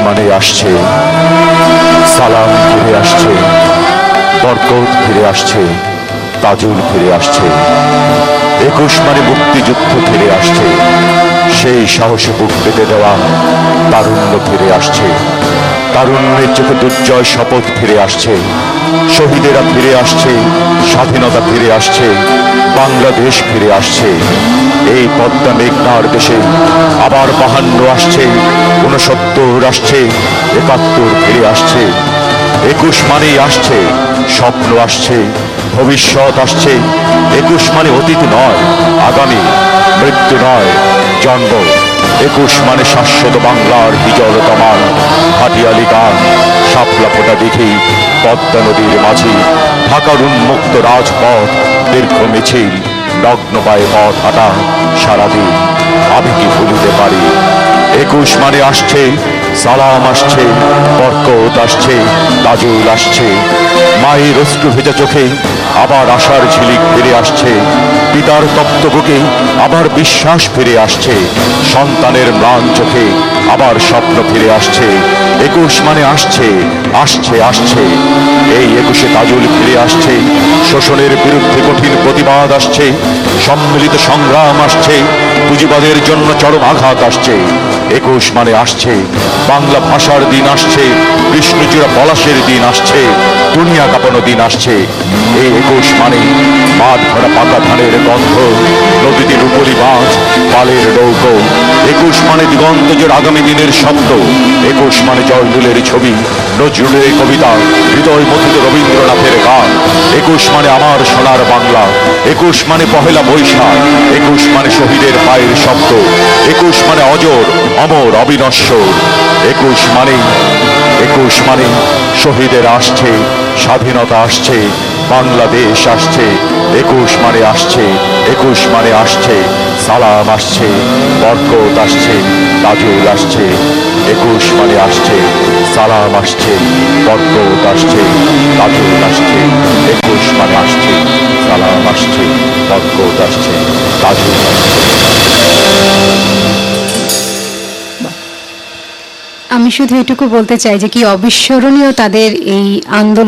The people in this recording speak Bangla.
মানে আসছে, সালাম ফিরে আসছে, বরকত ফিরে আসছে, তাজুল ফিরে আসছে। 21 মানে মুক্তিযুদ্ধ ফিরে আসছে, সেই সাহসে বুক পেতে দেওয়া তারুণ্য ফিরে আসছে। তারুণ্যের চোখে দুর্জয় শপথ ফিরে আসছে, শহীদেরা ফিরে আসছে, স্বাধীনতা ফিরে আসছে, বাংলাদেশ ফিরে আসছে। এই পদ্মা মেঘনার দেশে আবার 52 আসছে, 69 আসছে, 71 ফিরে আসছে। 21 মানেই আসছে, স্বপ্ন আসছে, ভবিষ্যৎ আসছে। 21 মানে অতীত নয়, আগামী, মৃত্যু নয়, জন্ম। 21 মানে শাশ্বত বাংলার বিজল তমান, হাটিয়ালি গান, শাপলা ফোটা দিঘি, পদ্মা নদীর মাঝি, ঢাকার উন্মুক্ত রাজপথ, দীর্ঘ মিছিল, নগ্ন পায়ে পথ হাঁটা সারাদিন। আমি কি ভুলিতে পারি? 21 মানে আসছে, সালাম আসছে, বরকত আসছে, তাজুল আসছে। মায়ের অশ্রু ভেজা চোখে আবার আশার ঝিলিক ফিরে আসছে, পিতার তপ্ত বুকে আবার বিশ্বাস ফিরে আসছে, সন্তানের ম্লান চোখে আবার স্বপ্ন ফিরে আসছে। 21 মানে আসছে, আসছে, আসছে। এই 21-এ তাজুল ফিরে আসছে, শোষণের বিরুদ্ধে কঠিন প্রতিবাদ আসছে, সম্মিলিত সংগ্রাম আসছে, পুঁজিবাদের জন্য চরম আঘাত আসছে। 21 মানে আসছে, বাংলা ভাষার দিন আসছে, কৃষ্ণচূড়া পলাশের দিন আসছে, দুনিয়া কাঁপানো দিন আসছে। এই 21 মানে মাঠ ভরা পাকা ধানের গন্ধ, নদীতে রূপলি মাছ, পালের নৌকো। 21 মানে দিগন্তজোর আগামী দিনের শব্দ। 21 মানে জয়নুলের ছবি, নজরুলের কবিতা, হৃদয় মথিত রবীন্দ্রনাথের গান। 21 মানে আমার সোনার বাংলা। 21 মানে পহেলা বৈশাখ। 21 মানে শহীদের পায়ের শব্দ। 21 মানে অজর, অমর, অবিনশ্বর। 21 মানে শহীদের আসছে, স্বাধীনতা আসছে, বাংলাদেশ আসছে। 21 মানে আসছে, 21 মানে আসছে, সালাম আসছে, বরকত আসছে, তাজুল আসছে। 21 মানে আসছে, সালাম আসছে, বরকত আসছে, তাজুল আসছে। 21 মানে আসছে, সালাম আসছে, বরকত আসছে, তাজুল আসছে। আমি শুধু এটুকু বলতে চাই যে কি অবিস্মরণীয় তাদের এই আন্দোলন।